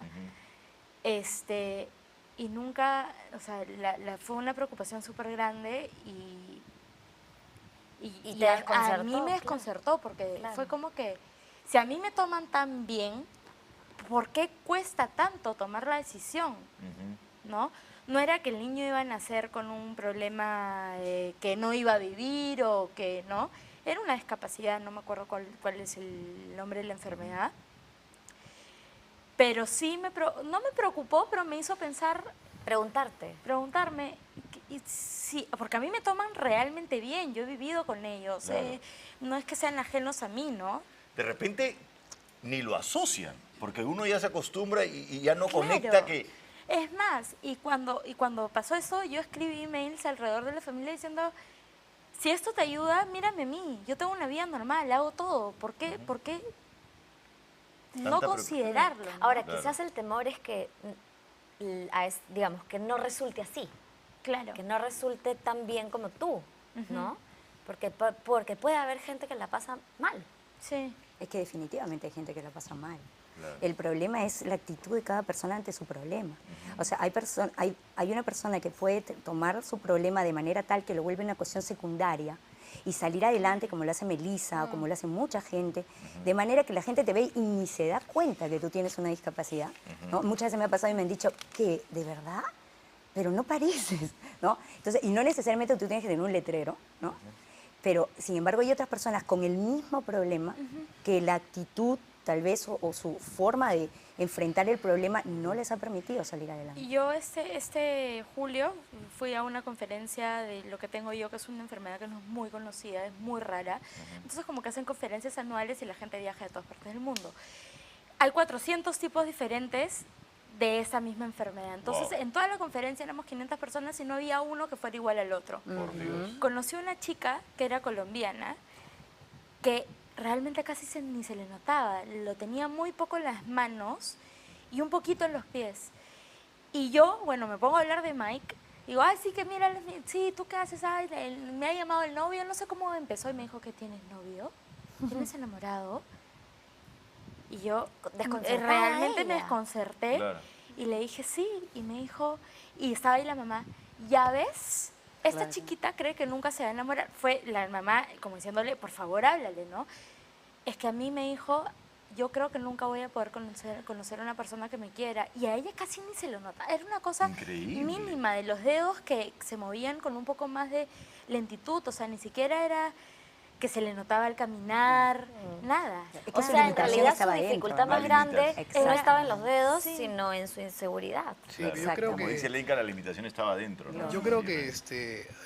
Y nunca, o sea, fue una preocupación súper grande ¿Y te a desconcertó? mí me desconcertó porque Claro. fue como que, si a mí me toman tan bien, ¿por qué cuesta tanto tomar la decisión? ¿No? No era que el niño iba a nacer con un problema que no iba a vivir o que, ¿no? Era una discapacidad, no me acuerdo cuál es el nombre de la enfermedad. Pero sí, no me preocupó, pero me hizo preguntarme, sí, porque a mí me toman realmente bien, yo he vivido con ellos, Claro. no es que sean ajenos a mí, ¿no? De repente ni lo asocian, porque uno ya se acostumbra y ya no Claro. conecta que Es más, y cuando pasó eso, yo escribí emails alrededor de la familia diciendo, si esto te ayuda, mírame a mí, yo tengo una vida normal, hago todo, ¿por qué no Tanta considerarlo? ¿no? Ahora, Claro. quizás el temor es que, digamos, que no resulte así, Claro. que no resulte tan bien como tú, ¿no? Porque puede haber gente que la pasa mal. Sí. Es que definitivamente hay gente que la pasa mal. Claro. El problema es la actitud de cada persona ante su problema. O sea, hay una persona que puede tomar su problema de manera tal que lo vuelve una cuestión secundaria y salir adelante como lo hace Melissa o como lo hace mucha gente, de manera que la gente te ve y ni se da cuenta que tú tienes una discapacidad, ¿no? Muchas veces me ha pasado y me han dicho, ¿qué? ¿De verdad? Pero no pareces, ¿no? Entonces, y no necesariamente tú tienes que tener un letrero, ¿no? Pero, sin embargo, hay otras personas con el mismo problema que la actitud, tal vez, o su forma de enfrentar el problema no les ha permitido salir adelante. Y yo este julio fui a una conferencia de lo que tengo yo, que es una enfermedad que no es muy conocida, es muy rara. Entonces como que hacen conferencias anuales y la gente viaja de todas partes del mundo. Hay 400 tipos diferentes de esa misma enfermedad. Entonces Wow. en toda la conferencia éramos 500 personas y no había uno que fuera igual al otro. Por Dios. Conocí a una chica que era colombiana, que realmente casi ni se le notaba. Lo tenía muy poco en las manos y un poquito en los pies. Y yo, bueno, me pongo a hablar de Mike. Digo, ay, sí, que mira, sí, ¿tú qué haces? Ay, me ha llamado el novio, no sé cómo empezó. Y me dijo, ¿que tienes novio? ¿Tienes enamorado? Y yo Desconcertada realmente me ella. desconcerté. Claro. Y le dije, sí. Y me dijo, y estaba ahí la mamá, ¿ya ves? Esta Claro. chiquita cree que nunca se va a enamorar. Fue la mamá como diciéndole, por favor, háblale, ¿no? Es que a mí me dijo, yo creo que nunca voy a poder conocer a una persona que me quiera. Y a ella casi ni se lo nota. Era una cosa Increíble. mínima de los dedos que se movían con un poco más de lentitud. O sea, ni siquiera era que se le notaba al caminar, nada. Es que O su sea, en limitación realidad su estaba dentro, dificultad ¿no? más La grande limitación. no estaba en los dedos, Sí. sino en su inseguridad. Sí, Claro. yo creo Como que dice Lenka, la limitación estaba adentro, ¿no? Yo creo que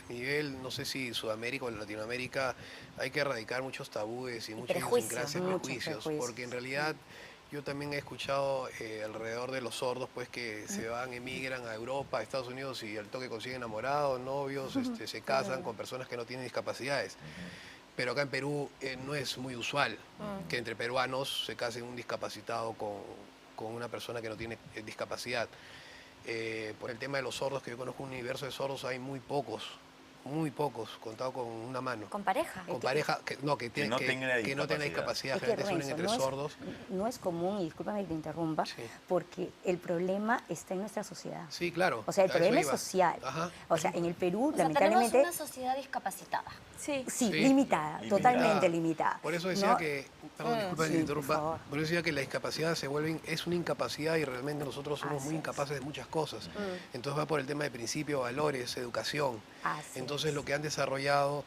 a nivel, no sé si Sudamérica o Latinoamérica, hay que erradicar muchos tabúes y muchas prejuicios. idiosincrasias, Muchos prejuicios, prejuicios. porque en realidad yo también he escuchado alrededor de los sordos pues que se van, emigran a Europa, a Estados Unidos y al toque consiguen enamorados, novios, se casan con personas que no tienen discapacidades. Pero acá en Perú no es muy usual que entre peruanos se casen un discapacitado con una persona que no tiene discapacidad. Por el tema de los sordos, que yo conozco un universo de sordos, hay muy pocos, contado con una mano. Con pareja. Con pareja, que no tenga discapacidad, Es que, generalmente se unen Renzo, entre sordos. no es común, y discúlpame que te interrumpa, Sí. porque el problema está en nuestra sociedad. Sí, claro. O sea, el a eso problema es iba. social. Ajá. O sea, en el Perú, O sea, tenemos lamentablemente, una sociedad discapacitada. Sí. sí, Sí. limitada, Limitada. totalmente limitada. Por eso decía ¿no? que, perdón, disculpa que sí, te por interrumpa, favor. por eso decía que la discapacidad es una incapacidad y realmente nosotros somos Así muy es. incapaces de muchas cosas. Entonces va por el tema de principio, valores, educación. Así Entonces es. lo que han desarrollado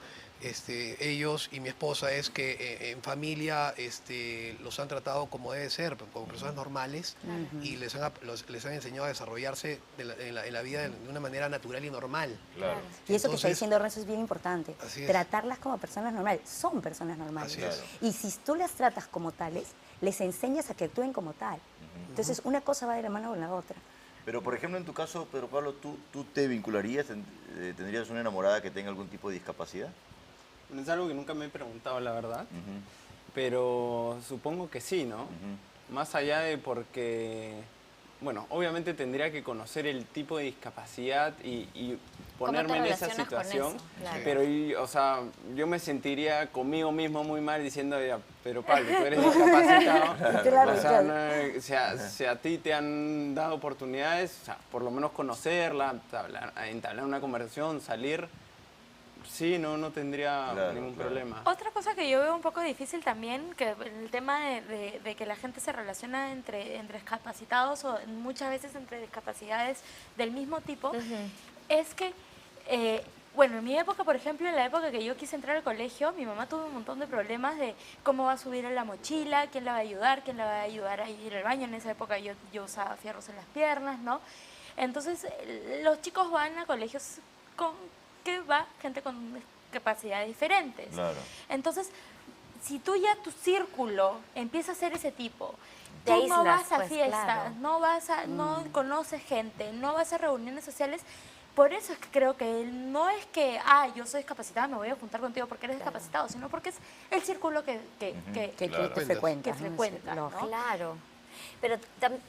ellos y mi esposa es que en familia los han tratado como debe ser, como personas normales y les han enseñado a desarrollarse en la vida de una manera natural y normal. Claro. Y eso que está Entonces, diciendo Renzo es bien importante. Así es. Tratarlas como personas normales. Son personas normales. Así es. Y si tú las tratas como tales, les enseñas a que actúen como tal. Entonces, una cosa va de la mano con la otra. Pero, por ejemplo, en tu caso, Pedro Pablo, ¿tú te vincularías, tendrías una enamorada que tenga algún tipo de discapacidad? Es algo que nunca me he preguntado, la verdad. Ujú, Pero supongo que sí, ¿no? ujú. Más allá de porque, bueno, obviamente tendría que conocer el tipo de discapacidad y ponerme en esa relacionas con situación. eso? Claro. Pero, o sea, yo me sentiría conmigo mismo muy mal diciendo, ya, pero Pablo, tú eres discapacitado. Claro, O sea, claro. si a ti te han dado oportunidades, o sea, por lo menos conocerla, entablar una conversación, salir, sí, no tendría Claro, ningún claro. problema. Otra cosa que yo veo un poco difícil también, que el tema de que la gente se relaciona entre discapacitados o muchas veces entre discapacidades del mismo tipo, es que, bueno, en mi época, por ejemplo, en la época que yo quise entrar al colegio, mi mamá tuvo un montón de problemas de cómo va a subir en la mochila, quién la va a ayudar, quién la va a ayudar a ir al baño. En esa época yo usaba fierros en las piernas, ¿no? Entonces, los chicos van a colegios con que va gente con capacidades diferentes. Claro. Entonces, si tú ya tu círculo empieza a ser ese tipo, te tú no aíslas, vas a pues, fiestas, claro. no conoces gente, no vas a reuniones sociales. Por eso es que creo que no es que, yo soy discapacitada, me voy a juntar contigo porque eres discapacitado, sino porque es el círculo que Claro. frecuentas. que ¿no? frecuentas, ¿no? Claro. Pero,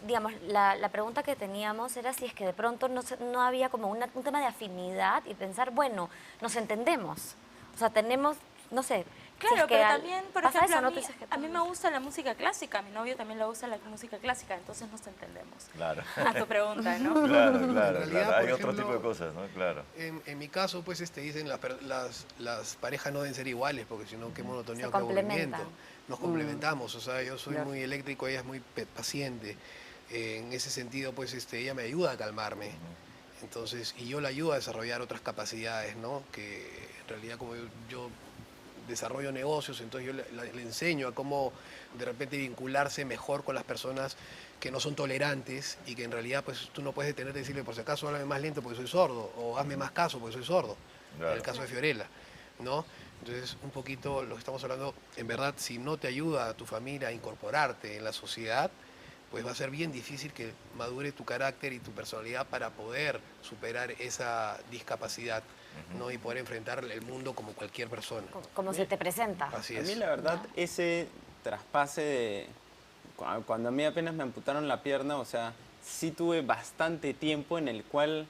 digamos, la pregunta que teníamos era si es que de pronto no había como un tema de afinidad y pensar, bueno, nos entendemos. O sea, tenemos, no sé. si Claro, es que pero también, por pasa ejemplo, eso, ¿no? a mí, Tú dices que a mí me todos- gusta la música clásica, a mi novio también le gusta la música clásica, entonces nos entendemos. Claro. A tu pregunta, ¿no? Claro, En claro, realidad, claro. Hay por otro ejemplo, tipo de cosas, ¿no? Claro. En mi caso, pues dicen las parejas no deben ser iguales, porque si no, qué monotonía, Se qué aburrimiento. complementan. Nos complementamos, o sea, yo soy Claro. muy eléctrico, ella es muy paciente. En ese sentido, pues ella me ayuda a calmarme. Entonces, y yo la ayudo a desarrollar otras capacidades, ¿no? Que en realidad, como yo desarrollo negocios, entonces yo le enseño a cómo de repente vincularse mejor con las personas que no son tolerantes y que en realidad pues tú no puedes detenerte y decirle, por si acaso, háblame más lento porque soy sordo, o hazme más caso porque soy sordo, Claro. en el caso de Fiorella, ¿no? Entonces, un poquito lo que estamos hablando, en verdad, si no te ayuda a tu familia a incorporarte en la sociedad, pues va a ser bien difícil que madure tu carácter y tu personalidad para poder superar esa discapacidad, ¿no? Y poder enfrentar el mundo como cualquier persona. como se te presenta. Así A es. mí la verdad, ese traspase de... Cuando a mí apenas me amputaron la pierna, o sea, sí tuve bastante tiempo en el cual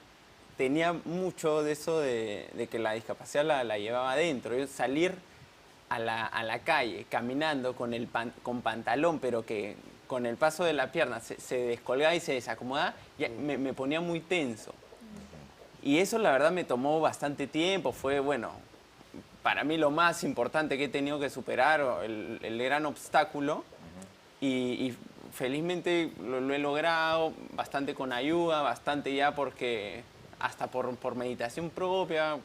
tenía mucho de eso de que la discapacidad la llevaba adentro. Yo salir a la calle caminando con pantalón, pero que con el paso de la pierna se descolgaba y se desacomodaba, ya me ponía muy tenso. Y eso la verdad me tomó bastante tiempo, fue, bueno, para mí lo más importante que he tenido que superar, o el gran obstáculo, y felizmente lo he logrado, bastante con ayuda, bastante ya porque hasta por meditación propia,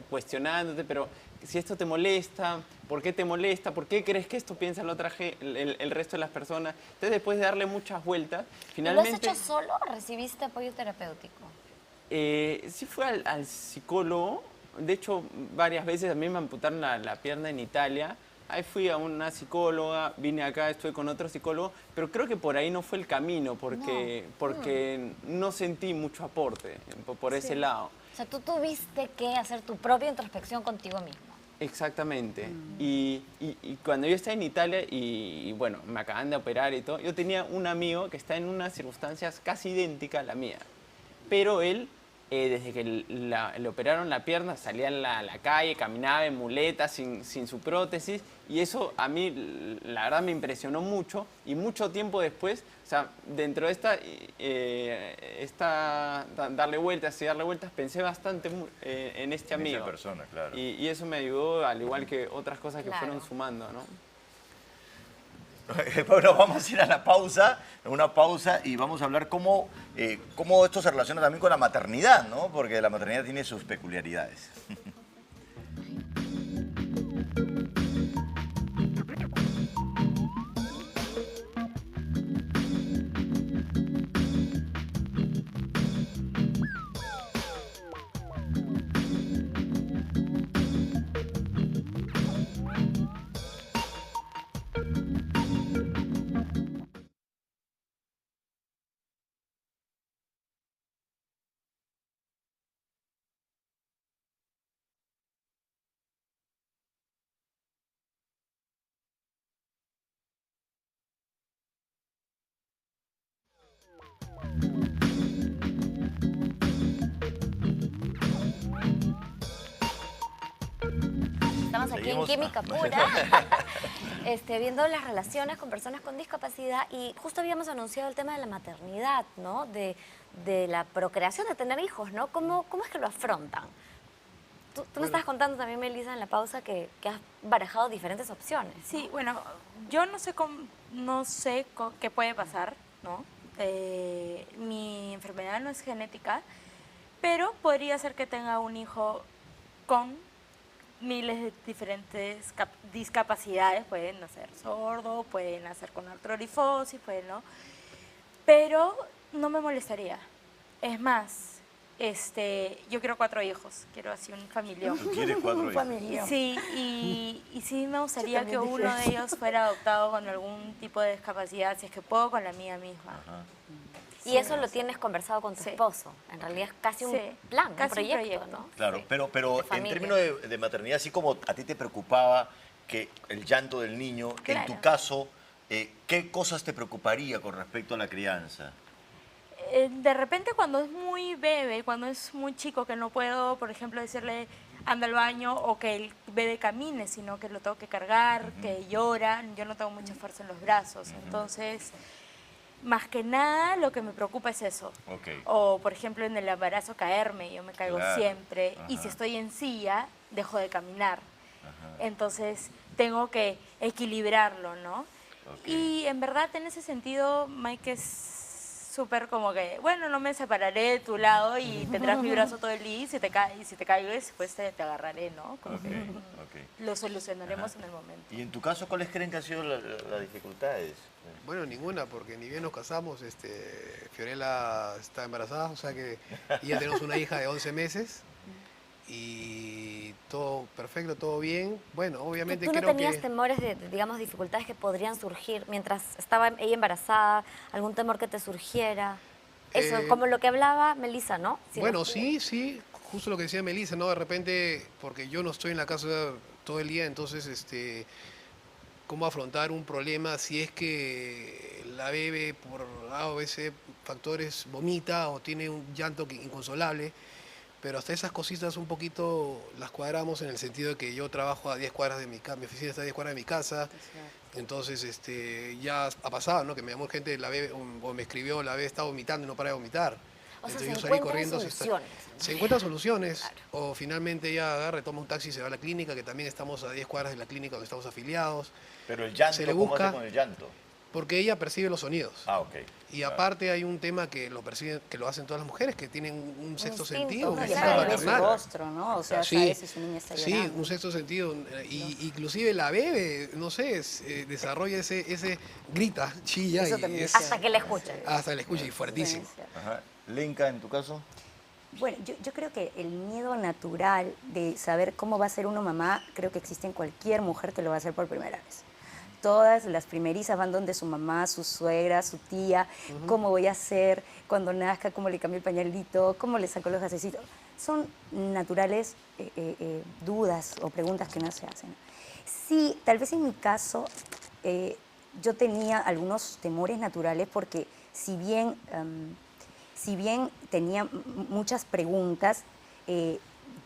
cuestionándote, pero si esto te molesta, ¿por qué te molesta? ¿Por qué crees que esto piensa el resto de las personas? Entonces, después de darle muchas vueltas, ¿Y lo has finalmente... hecho solo o recibiste apoyo terapéutico? Sí fue al psicólogo. De hecho, varias veces a mí me amputaron la pierna en Italia. Ahí fui a una psicóloga, vine acá, estuve con otro psicólogo, pero creo que por ahí no fue el camino, porque no sentí mucho aporte por ese lado. O sea, tú tuviste que hacer tu propia introspección contigo mismo. Exactamente. Y cuando yo estaba en Italia y bueno, me acaban de operar y todo, yo tenía un amigo que está en unas circunstancias casi idénticas a la mía. Pero él, desde que le operaron la pierna, salía a la calle, caminaba en muletas, sin su prótesis, y eso a mí, la verdad, me impresionó mucho, y mucho tiempo después, o sea, dentro de darle vueltas, pensé bastante en este En esa amigo. persona, claro. Y eso me ayudó, al igual que otras cosas que Claro. fueron sumando, ¿no? Bueno, vamos a ir a la pausa, una pausa, y vamos a hablar cómo esto se relaciona también con la maternidad, ¿no? Porque la maternidad tiene sus peculiaridades. Estamos aquí Seguimos. en Química Pura, viendo las relaciones con personas con discapacidad, y justo habíamos anunciado el tema de la maternidad, ¿no? De la procreación, de tener hijos, ¿no? ¿Cómo es que lo afrontan? Tú me estabas contando también, Melissa, en la pausa que has barajado diferentes opciones. Sí, bueno, yo no sé qué puede pasar, ¿no? Mi enfermedad no es genética, pero podría ser que tenga un hijo con miles de diferentes discapacidades. Pueden nacer sordo, pueden nacer con artrorifosis, pueden no. Pero no me molestaría. Es más, yo quiero 4 hijos, quiero así un familión. Tú quieres 4 hijos. Familia. Sí, y sí me gustaría que también uno dije de ellos fuera adoptado con algún tipo de discapacidad, si es que puedo, con la mía misma. Ajá. Y eso lo tienes conversado con tu Sí. esposo. En realidad es casi un Sí, plan, casi un un proyecto, proyecto. ¿no? Claro, Sí. pero De en familia. términos de maternidad, así como a ti te preocupaba que el llanto del niño, en tu Claro. caso, ¿qué cosas te preocuparía con respecto a la crianza? De repente cuando es muy bebé, cuando es muy chico, que no puedo, por ejemplo, decirle anda al baño o que el bebé camine, sino que lo tengo que cargar, que llora, yo no tengo mucha fuerza en los brazos. Entonces, más que nada lo que me preocupa es eso. Ok. O, por ejemplo, en el embarazo caerme, yo me caigo Claro. siempre. Y Ajá. si estoy en silla, dejo de caminar. Entonces, tengo que equilibrarlo, ¿no? Ok. Y en verdad, en ese sentido, Mike es súper como que, bueno, no me separaré de tu lado y tendrás mi brazo todo el día y si te caigas, pues te agarraré, ¿no? Como Ok, que ok. lo solucionaremos en el momento. ¿Y en tu caso cuáles creen que han sido las dificultades? Bueno, ninguna, porque ni bien nos casamos, Fiorella está embarazada, o sea que y ya tenemos una hija de 11 meses y todo perfecto, todo bien. Bueno, obviamente ¿Tú no creo tenías que... temores de, digamos, dificultades que podrían surgir mientras estaba ella embarazada? ¿Algún temor que te surgiera? Eso, como lo que hablaba Melissa, ¿no? Si Bueno, nos- sí, justo lo que decía Melissa, ¿no? De repente, porque yo no estoy en la casa todo el día, entonces, cómo afrontar un problema si es que la bebé por A o B, C factores vomita o tiene un llanto inconsolable, pero hasta esas cositas un poquito las cuadramos en el sentido de que yo trabajo a 10 cuadras de mi casa, mi oficina está a 10 cuadras de mi casa, entonces ya ha pasado, ¿no? Que me llamó gente, la bebé, o me escribió, la bebé está vomitando y no para de vomitar. O sea, Entonces se yo salí encuentran corriendo. soluciones. Se encuentran soluciones, o finalmente ella agarra, toma un taxi y se va a la clínica, que también estamos a 10 cuadras de la clínica donde estamos afiliados, Pero el llanto, Se le ¿cómo busca- hace con el llanto? porque ella percibe los sonidos. Ah, ok. Y aparte hay un tema que lo perciben, que lo hacen todas las mujeres, que tienen un sexto instinto, sentido, ¿no? un Y Ya instinto aparte sabe ve su maternal. rostro, ¿no? O sea, Sí, sabe si su niña está sí, llorando. un sexto sentido. Y inclusive la bebé, no sé, desarrolla ese grita, chilla, Eso y también es, Hasta que la escuchen. hasta la escucha y fuertísimo. Sí, sí. Ajá. Lenka, en tu caso. Bueno, yo creo que el miedo natural de saber cómo va a ser uno mamá, creo que existe en cualquier mujer que lo va a hacer por primera vez. Todas las primerizas van donde su mamá, su suegra, su tía, cómo voy a hacer cuando nazca, cómo le cambio el pañalito, cómo le saco los gasecitos. Son naturales dudas o preguntas que no se hacen. Sí, tal vez en mi caso yo tenía algunos temores naturales porque si bien tenía muchas preguntas,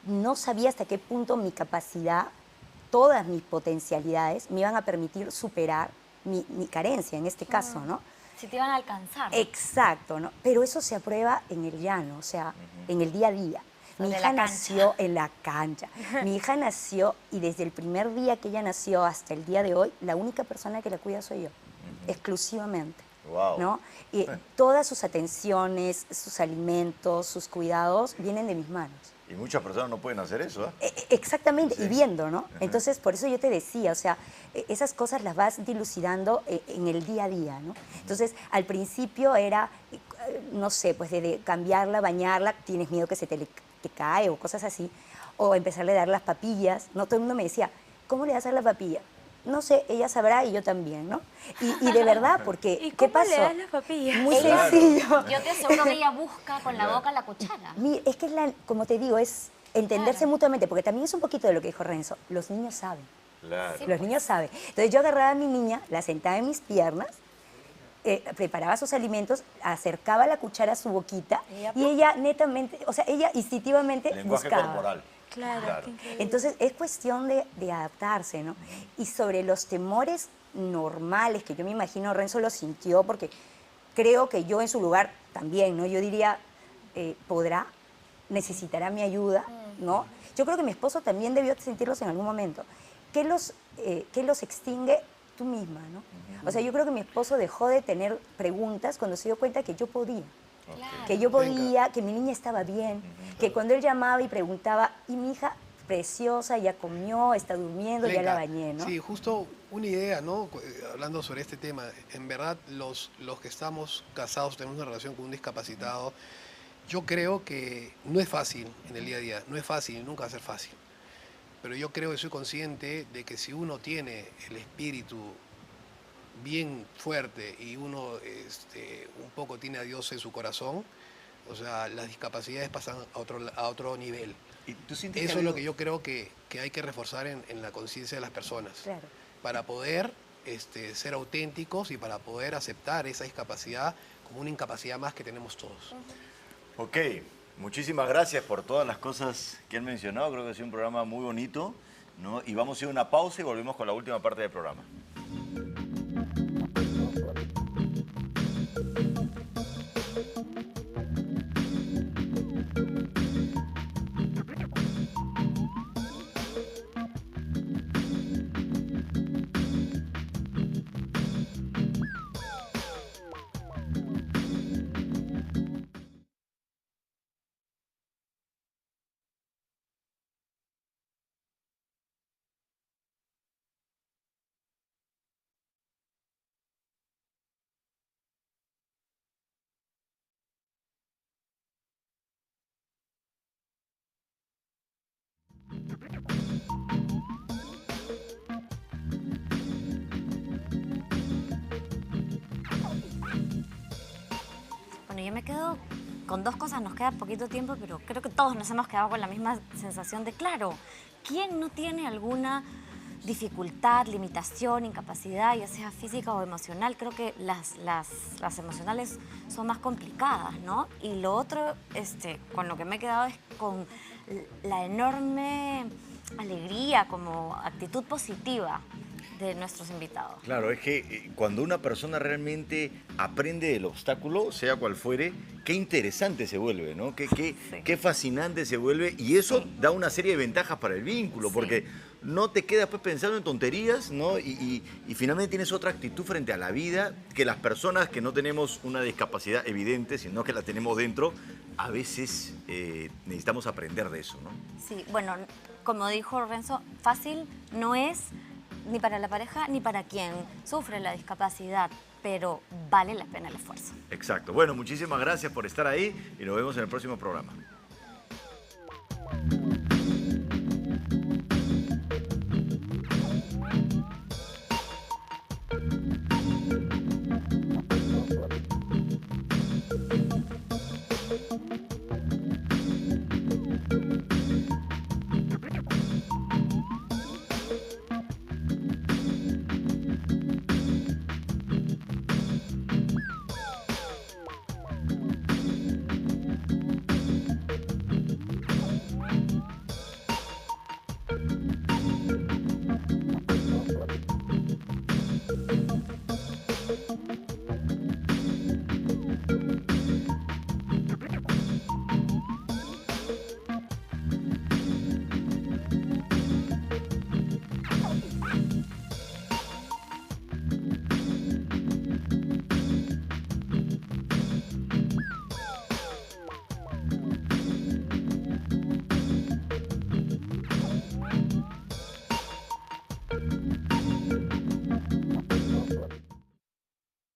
no sabía hasta qué punto mi capacidad, todas mis potencialidades me iban a permitir superar mi carencia en este caso, ¿no? Si te iban a alcanzar. Exacto, ¿no? Pero eso se aprueba en el llano, o sea, en el día a día. Mi Sobre hija la cancha. nació en la cancha. Mi hija nació y desde el primer día que ella nació hasta el día de hoy, la única persona que la cuida soy yo, exclusivamente. Wow. ¿No? Y todas sus atenciones, sus alimentos, sus cuidados vienen de mis manos. Y muchas personas no pueden hacer eso, ¿eh? Exactamente, Sí. y viendo, ¿no? Entonces, por eso yo te decía, o sea, esas cosas las vas dilucidando en el día a día, ¿no? Entonces, al principio era, no sé, pues de cambiarla, bañarla, tienes miedo que te cae o cosas así, o empezarle a dar las papillas, ¿no? Todo el mundo me decía, ¿cómo le das a la papilla? No sé, ella sabrá y yo también, ¿no? Y de verdad, porque, ¿Y ¿qué cómo pasó? le das las papillas? Muy Claro. sencillo. Yo te aseguro que ella busca con la boca la cuchara. Es que como te digo, es entenderse Claro. mutuamente, porque también es un poquito de lo que dijo Renzo, los niños saben. Claro. Sí. Los niños saben. Entonces yo agarraba a mi niña, la sentaba en mis piernas, preparaba sus alimentos, acercaba la cuchara a su boquita y ella netamente, o sea, ella instintivamente Lenguaje buscaba. corporal. Claro, qué increíble. Entonces es cuestión de adaptarse, ¿no? Y sobre los temores normales, que yo me imagino Renzo lo sintió, porque creo que yo en su lugar también, ¿no? Yo diría, necesitará mi ayuda, ¿no? Yo creo que mi esposo también debió sentirlos en algún momento. ¿Qué los extingue? Tú misma, ¿no? O sea, yo creo que mi esposo dejó de tener preguntas cuando se dio cuenta que yo podía. Claro. Que yo podía, que mi niña estaba bien, que cuando él llamaba y preguntaba, y mi hija preciosa, ya comió, está durmiendo, ya la Lenka, bañé, ¿no? Sí, justo una idea, ¿no? Hablando sobre este tema, en verdad los que estamos casados tenemos una relación con un discapacitado Yo creo que no es fácil en el día a día, no es fácil y nunca va a ser fácil. Pero yo creo y soy consciente de que si uno tiene el espíritu bien fuerte y uno un poco tiene a Dios en su corazón, o sea, las discapacidades pasan a otro nivel. ¿Y tú sientes Eso que ha es lo habido- que yo creo que hay que reforzar en la conciencia de las personas. Claro. Para poder ser auténticos y para poder aceptar esa discapacidad como una incapacidad más que tenemos todos. Ok, muchísimas gracias por todas las cosas que han mencionado. Creo que ha sido un programa muy bonito, ¿no? Y vamos a ir a una pausa y volvemos con la última parte del programa. Bueno, yo me quedo con dos cosas, nos queda poquito tiempo, pero creo que todos nos hemos quedado con la misma sensación de, claro, ¿quién no tiene alguna dificultad, limitación, incapacidad, ya sea física o emocional? Creo que las emocionales son más complicadas, ¿no? Y lo otro, con lo que me he quedado es con la enorme alegría, como actitud positiva de nuestros invitados. Claro, es que cuando una persona realmente aprende del obstáculo, sea cual fuere, qué interesante se vuelve, ¿no? Qué fascinante se vuelve, y eso da una serie de ventajas para el vínculo, Sí. porque no te quedas pues pensando en tonterías, ¿no? Y finalmente tienes otra actitud frente a la vida que las personas que no tenemos una discapacidad evidente, sino que la tenemos dentro, a veces necesitamos aprender de eso, ¿no? Sí, bueno, como dijo Renzo, fácil no es ni para la pareja ni para quien sufre la discapacidad, pero vale la pena el esfuerzo. Exacto. Bueno, muchísimas gracias por estar ahí y nos vemos en el próximo programa.